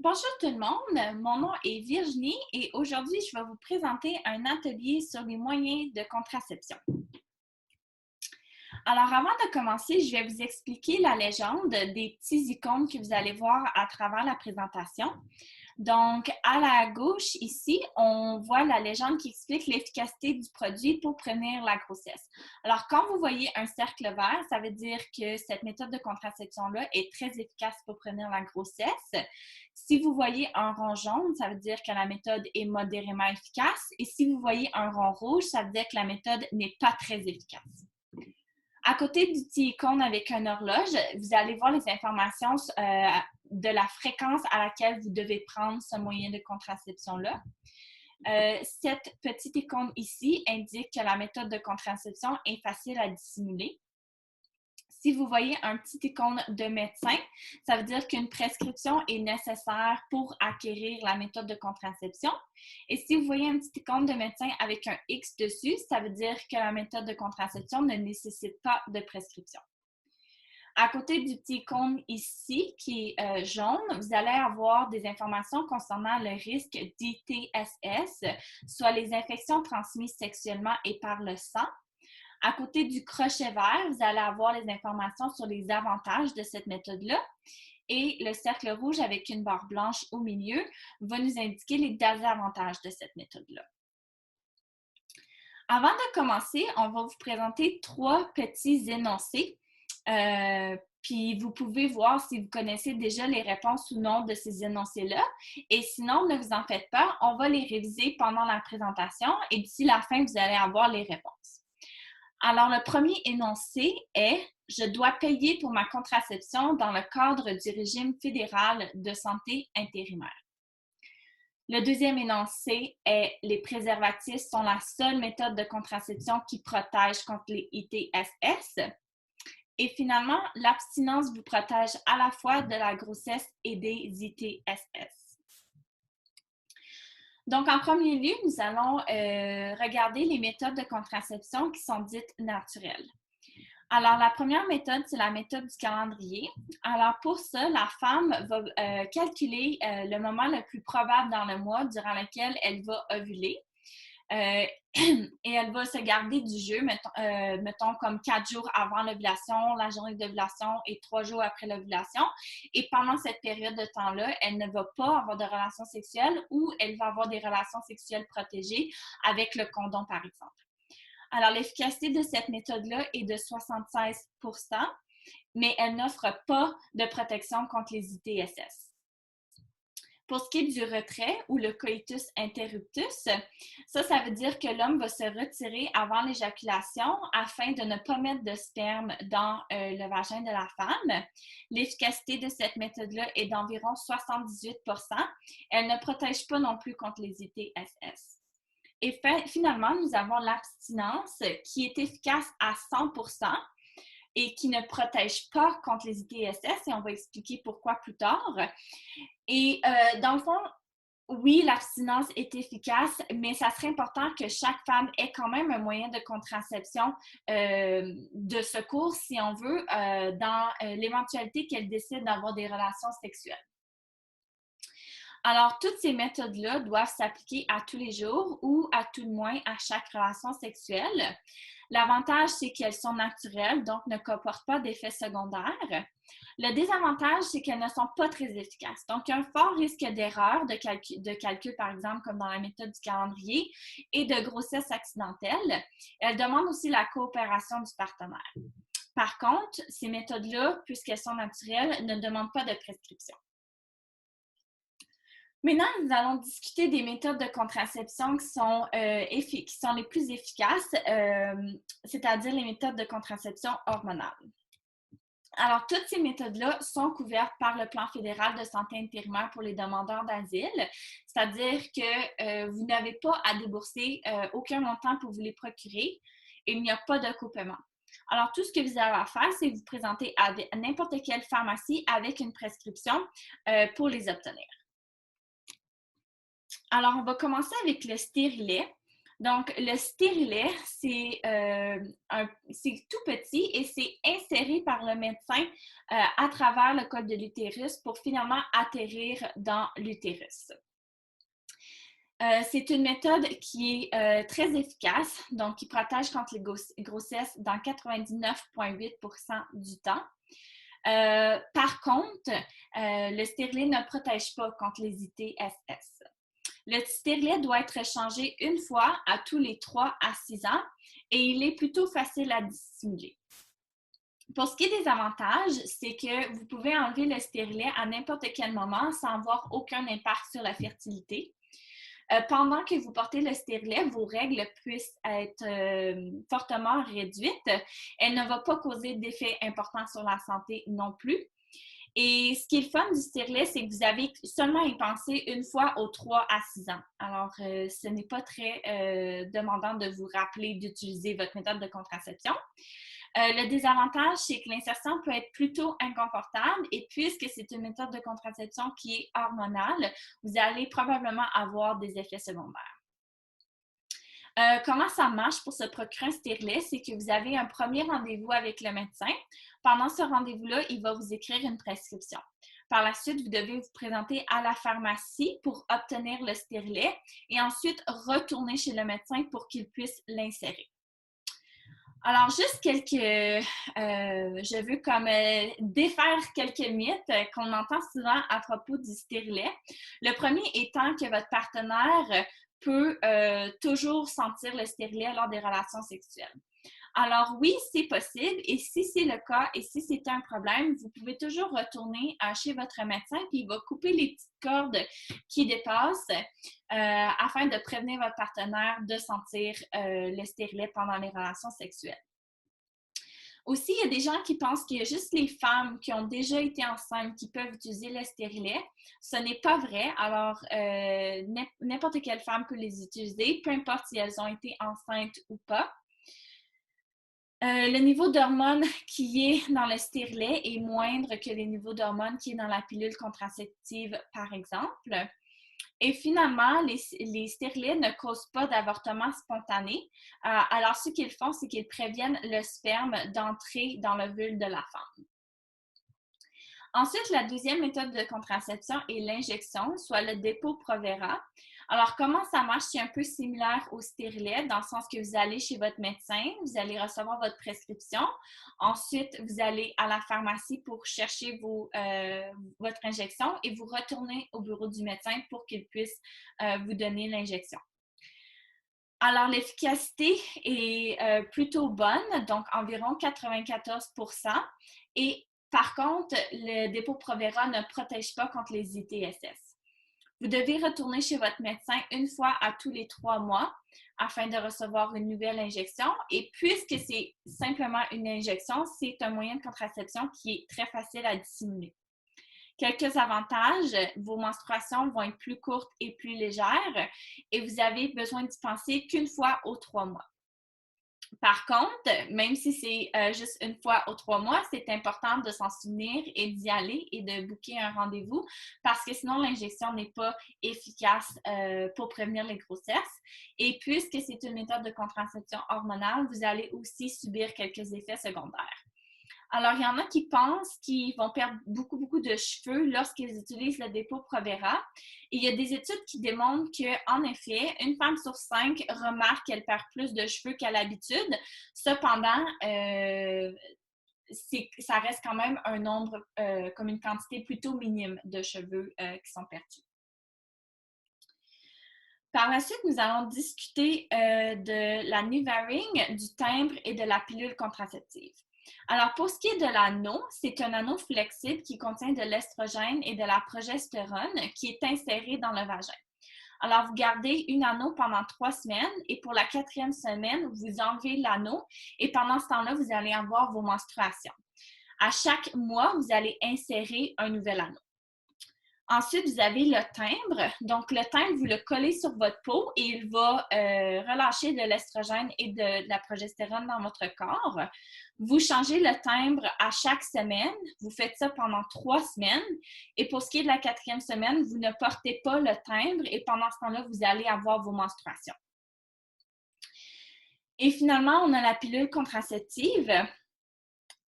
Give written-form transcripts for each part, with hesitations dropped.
Bonjour tout le monde, mon nom est Virginie et aujourd'hui je vais vous présenter un atelier sur les moyens de contraception. Alors avant de commencer, je vais vous expliquer la légende des petits icônes que vous allez voir à travers la présentation. Donc, à la gauche, ici, on voit la légende qui explique l'efficacité du produit pour prévenir la grossesse. Alors, quand vous voyez un cercle vert, ça veut dire que cette méthode de contraception-là est très efficace pour prévenir la grossesse. Si vous voyez un rond jaune, ça veut dire que la méthode est modérément efficace. Et si vous voyez un rond rouge, ça veut dire que la méthode n'est pas très efficace. À côté du petit icône avec une horloge, vous allez voir les informations de la fréquence à laquelle vous devez prendre ce moyen de contraception-là. Cette petite icône ici indique que la méthode de contraception est facile à dissimuler. Si vous voyez un petit icône de médecin, ça veut dire qu'une prescription est nécessaire pour acquérir la méthode de contraception. Et si vous voyez un petit icône de médecin avec un X dessus, ça veut dire que la méthode de contraception ne nécessite pas de prescription. À côté du petit icône ici, qui est jaune, vous allez avoir des informations concernant le risque d'ITSS, soit les infections transmises sexuellement et par le sang. À côté du crochet vert, vous allez avoir les informations sur les avantages de cette méthode-là. Et le cercle rouge avec une barre blanche au milieu va nous indiquer les désavantages de cette méthode-là. Avant de commencer, on va vous présenter 3 petits énoncés. Puis vous pouvez voir si vous connaissez déjà les réponses ou non de ces énoncés-là. Et sinon, ne vous en faites pas, on va les réviser pendant la présentation et d'ici la fin, vous allez avoir les réponses. Alors, le premier énoncé est « Je dois payer pour ma contraception dans le cadre du régime fédéral de santé intérimaire ». Le deuxième énoncé est « Les préservatifs sont la seule méthode de contraception qui protège contre les ITSS ». Et finalement, l'abstinence vous protège à la fois de la grossesse et des ITSS. Donc, en premier lieu, nous allons regarder les méthodes de contraception qui sont dites naturelles. Alors, la première méthode, c'est la méthode du calendrier. Alors, pour ça, la femme va calculer le moment le plus probable dans le mois durant lequel elle va ovuler. Et elle va se garder du jeu, mettons comme 4 jours avant l'ovulation, la journée d'ovulation et 3 jours après l'ovulation. Et pendant cette période de temps-là, elle ne va pas avoir de relations sexuelles ou elle va avoir des relations sexuelles protégées avec le condom, par exemple. Alors, l'efficacité de cette méthode-là est de 76%, mais elle n'offre pas de protection contre les ITSS. Pour ce qui est du retrait ou le coitus interruptus, ça veut dire que l'homme va se retirer avant l'éjaculation afin de ne pas mettre de sperme dans le vagin de la femme. L'efficacité de cette méthode-là est d'environ 78%. Elle ne protège pas non plus contre les ITSS. Et finalement, nous avons l'abstinence qui est efficace à 100%. Et qui ne protège pas contre les ITSS, et on va expliquer pourquoi plus tard. Et dans le fond, oui, l'abstinence est efficace, mais ça serait important que chaque femme ait quand même un moyen de contraception de secours, si on veut, dans l'éventualité qu'elle décide d'avoir des relations sexuelles. Alors, toutes ces méthodes-là doivent s'appliquer à tous les jours ou à tout le moins à chaque relation sexuelle. L'avantage, c'est qu'elles sont naturelles, donc ne comportent pas d'effets secondaires. Le désavantage, c'est qu'elles ne sont pas très efficaces. Donc, un fort risque d'erreur de calcul, par exemple, comme dans la méthode du calendrier, et de grossesse accidentelle. Elles demandent aussi la coopération du partenaire. Par contre, ces méthodes-là, puisqu'elles sont naturelles, ne demandent pas de prescription. Maintenant, nous allons discuter des méthodes de contraception qui sont les plus efficaces, c'est-à-dire les méthodes de contraception hormonale. Alors, toutes ces méthodes-là sont couvertes par le plan fédéral de santé intérimaire pour les demandeurs d'asile, c'est-à-dire que vous n'avez pas à débourser aucun montant pour vous les procurer et il n'y a pas de coupement. Alors, tout ce que vous avez à faire, c'est vous présenter à n'importe quelle pharmacie avec une prescription pour les obtenir. Alors, on va commencer avec le stérilet. Donc, le stérilet, c'est tout petit et c'est inséré par le médecin à travers le col de l'utérus pour finalement atterrir dans l'utérus. C'est une méthode qui est très efficace, donc qui protège contre les grossesses dans 99,8% du temps. Par contre, le stérilet ne protège pas contre les ITSS. Le stérilet doit être changé une fois à tous les 3 à 6 ans et il est plutôt facile à dissimuler. Pour ce qui est des avantages, c'est que vous pouvez enlever le stérilet à n'importe quel moment sans avoir aucun impact sur la fertilité. Pendant que vous portez le stérilet, vos règles puissent être fortement réduites. Elle ne va pas causer d'effets importants sur la santé non plus. Et ce qui est le fun du stérilet, c'est que vous avez seulement à y penser une fois aux 3 à 6 ans. Alors, ce n'est pas très demandant de vous rappeler d'utiliser votre méthode de contraception. Le désavantage, c'est que l'insertion peut être plutôt inconfortable et puisque c'est une méthode de contraception qui est hormonale, vous allez probablement avoir des effets secondaires. Comment ça marche pour se procurer un stérilet? C'est que vous avez un premier rendez-vous avec le médecin. Pendant ce rendez-vous-là, il va vous écrire une prescription. Par la suite, vous devez vous présenter à la pharmacie pour obtenir le stérilet et ensuite retourner chez le médecin pour qu'il puisse l'insérer. Alors, juste je veux comme défaire quelques mythes qu'on entend souvent à propos du stérilet. Le premier étant que votre partenaire peut toujours sentir le stérilet lors des relations sexuelles. Alors oui, c'est possible et si c'est le cas et si c'est un problème, vous pouvez toujours retourner chez votre médecin puis il va couper les petites cordes qui dépassent afin de prévenir votre partenaire de sentir le stérilet pendant les relations sexuelles. Aussi, il y a des gens qui pensent qu'il y a juste les femmes qui ont déjà été enceintes qui peuvent utiliser le stérilet. Ce n'est pas vrai. Alors, n'importe quelle femme peut les utiliser, peu importe si elles ont été enceintes ou pas. Le niveau d'hormones qui est dans le stérilet est moindre que les niveaux d'hormones qui est dans la pilule contraceptive, par exemple. Et finalement, les stérilets ne causent pas d'avortement spontané. Alors, ce qu'ils font, c'est qu'ils préviennent le sperme d'entrer dans l'ovule de la femme. Ensuite, la deuxième méthode de contraception est l'injection, soit le Depo-Provera. Alors, comment ça marche? C'est un peu similaire au stérilet, dans le sens que vous allez chez votre médecin, vous allez recevoir votre prescription. Ensuite, vous allez à la pharmacie pour chercher votre injection et vous retournez au bureau du médecin pour qu'il puisse vous donner l'injection. Alors, l'efficacité est plutôt bonne, donc environ 94%. Et par contre, le Depo-Provera ne protège pas contre les ITSS. Vous devez retourner chez votre médecin une fois à tous les 3 mois afin de recevoir une nouvelle injection. Et puisque c'est simplement une injection, c'est un moyen de contraception qui est très facile à dissimuler. Quelques avantages, vos menstruations vont être plus courtes et plus légères et vous avez besoin d'y penser qu'une fois aux 3 mois. Par contre, même si c'est juste une fois aux 3 mois, c'est important de s'en souvenir et d'y aller et de booker un rendez-vous parce que sinon, l'injection n'est pas efficace pour prévenir les grossesses. Et puisque c'est une méthode de contraception hormonale, vous allez aussi subir quelques effets secondaires. Alors, il y en a qui pensent qu'ils vont perdre beaucoup de cheveux lorsqu'ils utilisent le Depo-Provera. Et il y a des études qui démontrent qu'en effet, une femme sur 5 remarque qu'elle perd plus de cheveux qu'à l'habitude. Cependant, ça reste quand même un nombre, comme une quantité plutôt minime de cheveux qui sont perdus. Par la suite, nous allons discuter de la NuvaRing, du timbre et de la pilule contraceptive. Alors, pour ce qui est de l'anneau, c'est un anneau flexible qui contient de l'estrogène et de la progestérone qui est inséré dans le vagin. Alors, vous gardez une anneau pendant 3 semaines et pour la 4e semaine, vous enlevez l'anneau et pendant ce temps-là, vous allez avoir vos menstruations. À chaque mois, vous allez insérer un nouvel anneau. Ensuite, vous avez le timbre. Donc, le timbre, vous le collez sur votre peau et il va relâcher de l'estrogène et de la progestérone dans votre corps. Vous changez le timbre à chaque semaine. Vous faites ça pendant 3 semaines. Et pour ce qui est de la 4e semaine, vous ne portez pas le timbre et pendant ce temps-là, vous allez avoir vos menstruations. Et finalement, on a la pilule contraceptive.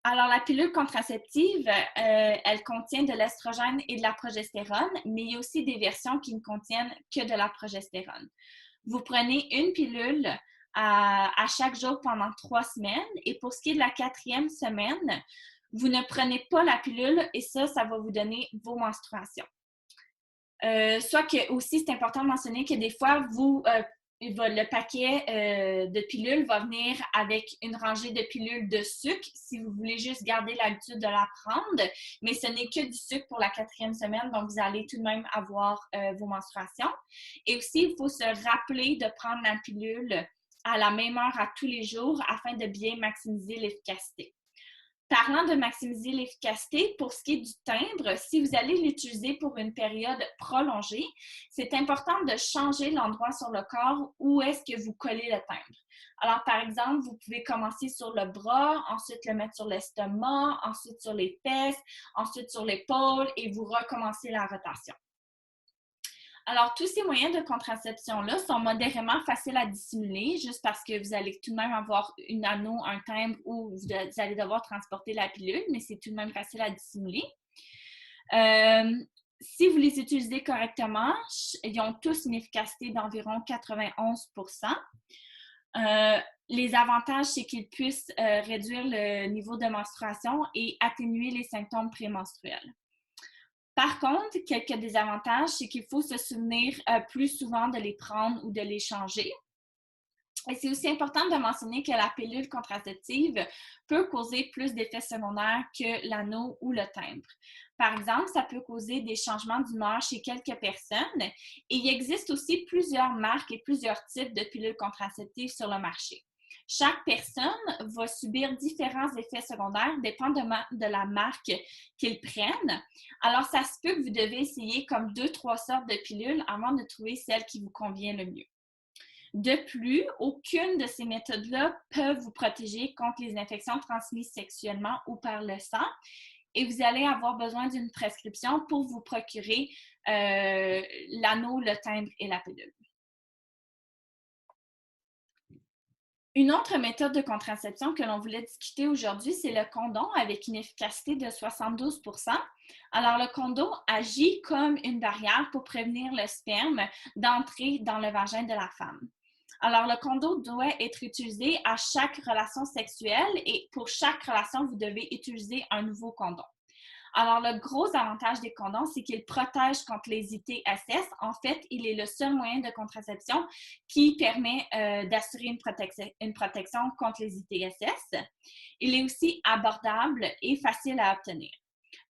Alors, la pilule contraceptive, elle contient de l'estrogène et de la progestérone, mais il y a aussi des versions qui ne contiennent que de la progestérone. Vous prenez une pilule à chaque jour pendant 3 semaines et pour ce qui est de la 4e semaine, vous ne prenez pas la pilule et ça va vous donner vos menstruations. Soit que aussi, c'est important de mentionner que des fois, le paquet de pilules va venir avec une rangée de pilules de sucre si vous voulez juste garder l'habitude de la prendre, mais ce n'est que du sucre pour la 4e semaine, donc vous allez tout de même avoir vos menstruations. Et aussi, il faut se rappeler de prendre la pilule à la même heure à tous les jours afin de bien maximiser l'efficacité. Parlant de maximiser l'efficacité, pour ce qui est du timbre, si vous allez l'utiliser pour une période prolongée, c'est important de changer l'endroit sur le corps où est-ce que vous collez le timbre. Alors, par exemple, vous pouvez commencer sur le bras, ensuite le mettre sur l'estomac, ensuite sur les fesses, ensuite sur l'épaule et vous recommencez la rotation. Alors, tous ces moyens de contraception-là sont modérément faciles à dissimuler, juste parce que vous allez tout de même avoir une anneau, un timbre où vous allez devoir transporter la pilule, mais c'est tout de même facile à dissimuler. Si vous les utilisez correctement, ils ont tous une efficacité d'environ 91%. Les avantages, c'est qu'ils puissent réduire le niveau de menstruation et atténuer les symptômes prémenstruels. Par contre, quelques désavantages, c'est qu'il faut se souvenir plus souvent de les prendre ou de les changer. Et c'est aussi important de mentionner que la pilule contraceptive peut causer plus d'effets secondaires que l'anneau ou le timbre. Par exemple, ça peut causer des changements d'humeur chez quelques personnes et il existe aussi plusieurs marques et plusieurs types de pilules contraceptives sur le marché. Chaque personne va subir différents effets secondaires dépendamment de la marque qu'ils prennent. Alors, ça se peut que vous devez essayer comme 2-3 sortes de pilules avant de trouver celle qui vous convient le mieux. De plus, aucune de ces méthodes-là peut vous protéger contre les infections transmises sexuellement ou par le sang et vous allez avoir besoin d'une prescription pour vous procurer l'anneau, le timbre et la pilule. Une autre méthode de contraception que l'on voulait discuter aujourd'hui, c'est le condom avec une efficacité de 72%. Alors, le condom agit comme une barrière pour prévenir le sperme d'entrer dans le vagin de la femme. Alors, le condom doit être utilisé à chaque relation sexuelle et pour chaque relation, vous devez utiliser un nouveau condom. Alors, le gros avantage des condoms, c'est qu'il protège contre les ITSS. En fait, il est le seul moyen de contraception qui permet d'assurer une protection contre les ITSS. Il est aussi abordable et facile à obtenir.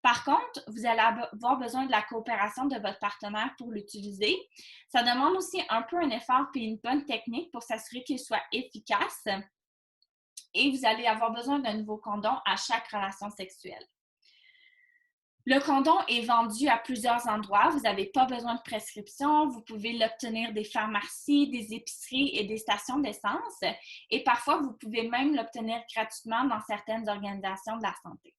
Par contre, vous allez avoir besoin de la coopération de votre partenaire pour l'utiliser. Ça demande aussi un peu un effort et une bonne technique pour s'assurer qu'il soit efficace. Et vous allez avoir besoin d'un nouveau condom à chaque relation sexuelle. Le condom est vendu à plusieurs endroits. Vous n'avez pas besoin de prescription. Vous pouvez l'obtenir des pharmacies, des épiceries et des stations d'essence. Et parfois, vous pouvez même l'obtenir gratuitement dans certaines organisations de la santé.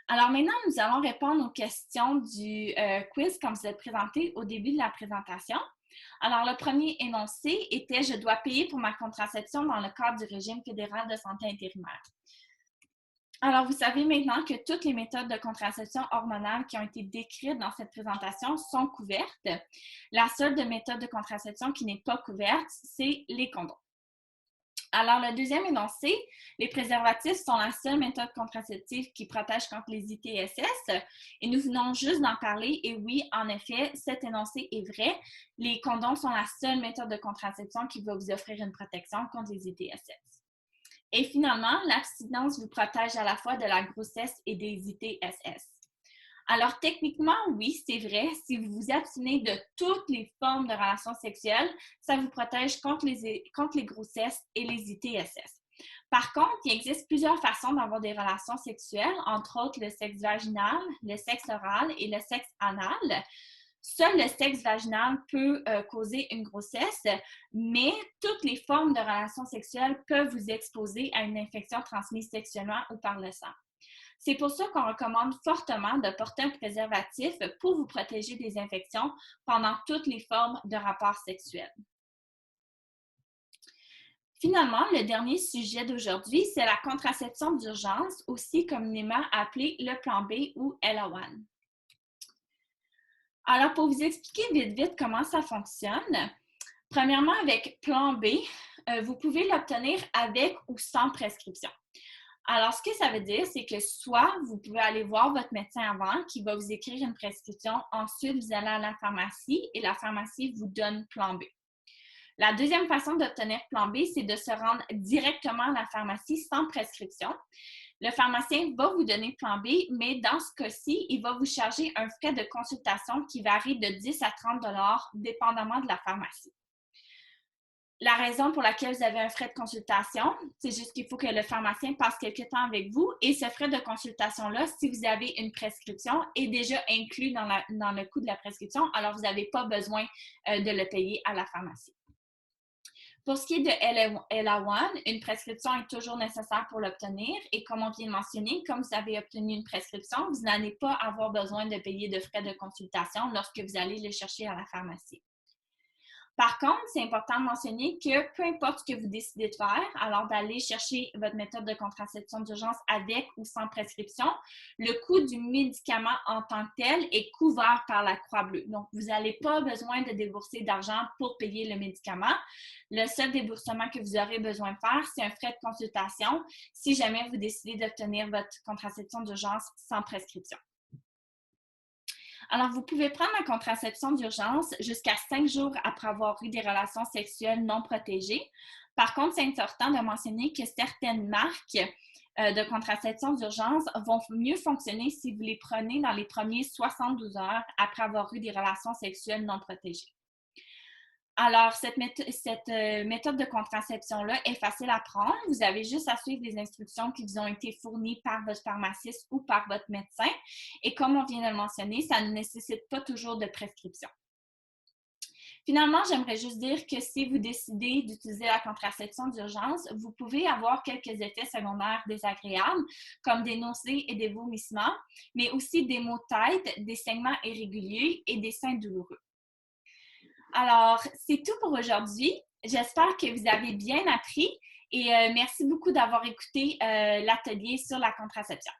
Alors maintenant, nous allons répondre aux questions du quiz comme vous êtes présenté au début de la présentation. Alors, le premier énoncé était « Je dois payer pour ma contraception dans le cadre du régime fédéral de santé intérimaire ». Alors, vous savez maintenant que toutes les méthodes de contraception hormonale qui ont été décrites dans cette présentation sont couvertes. La seule méthode de contraception qui n'est pas couverte, c'est les condoms. Alors, le deuxième énoncé, les préservatifs sont la seule méthode contraceptive qui protège contre les ITSS. Et nous venons juste d'en parler. Et oui, en effet, cet énoncé est vrai. Les condoms sont la seule méthode de contraception qui va vous offrir une protection contre les ITSS. Et finalement, l'abstinence vous protège à la fois de la grossesse et des ITSS. Alors, techniquement, oui, c'est vrai. Si vous vous abstenez de toutes les formes de relations sexuelles, ça vous protège contre les grossesses et les ITSS. Par contre, il existe plusieurs façons d'avoir des relations sexuelles, entre autres le sexe vaginal, le sexe oral et le sexe anal. Seul le sexe vaginal peut causer une grossesse, mais toutes les formes de relations sexuelles peuvent vous exposer à une infection transmise sexuellement ou par le sang. C'est pour ça qu'on recommande fortement de porter un préservatif pour vous protéger des infections pendant toutes les formes de rapports sexuels. Finalement, le dernier sujet d'aujourd'hui, c'est la contraception d'urgence, aussi communément appelée le plan B ou LA1. Alors, pour vous expliquer vite comment ça fonctionne, premièrement, avec plan B, vous pouvez l'obtenir avec ou sans prescription. Alors, ce que ça veut dire, c'est que soit vous pouvez aller voir votre médecin avant qui va vous écrire une prescription, ensuite vous allez à la pharmacie et la pharmacie vous donne plan B. La deuxième façon d'obtenir plan B, c'est de se rendre directement à la pharmacie sans prescription. Le pharmacien va vous donner plan B, mais dans ce cas-ci, il va vous charger un frais de consultation qui varie de 10 à 30 dépendamment de la pharmacie. La raison pour laquelle vous avez un frais de consultation, c'est juste qu'il faut que le pharmacien passe quelques temps avec vous et ce frais de consultation-là, si vous avez une prescription, est déjà inclus dans le coût de la prescription, alors vous n'avez pas besoin de le payer à la pharmacie. Pour ce qui est de LA1, une prescription est toujours nécessaire pour l'obtenir et comme on vient de mentionner, comme vous avez obtenu une prescription, vous n'allez pas avoir besoin de payer de frais de consultation lorsque vous allez le chercher à la pharmacie. Par contre, c'est important de mentionner que peu importe ce que vous décidez de faire, alors d'aller chercher votre méthode de contraception d'urgence avec ou sans prescription, le coût du médicament en tant que tel est couvert par la Croix-Bleue. Donc, vous n'avez pas besoin de débourser d'argent pour payer le médicament. Le seul déboursement que vous aurez besoin de faire, c'est un frais de consultation si jamais vous décidez d'obtenir votre contraception d'urgence sans prescription. Alors, vous pouvez prendre la contraception d'urgence jusqu'à 5 jours après avoir eu des relations sexuelles non protégées. Par contre, c'est important de mentionner que certaines marques de contraception d'urgence vont mieux fonctionner si vous les prenez dans les premiers 72 heures après avoir eu des relations sexuelles non protégées. Alors, cette méthode de contraception-là est facile à prendre. Vous avez juste à suivre les instructions qui vous ont été fournies par votre pharmaciste ou par votre médecin. Et comme on vient de le mentionner, ça ne nécessite pas toujours de prescription. Finalement, j'aimerais juste dire que si vous décidez d'utiliser la contraception d'urgence, vous pouvez avoir quelques effets secondaires désagréables, comme des nausées et des vomissements, mais aussi des maux de tête, des saignements irréguliers et des seins douloureux. Alors, c'est tout pour aujourd'hui. J'espère que vous avez bien appris et merci beaucoup d'avoir écouté l'atelier sur la contraception.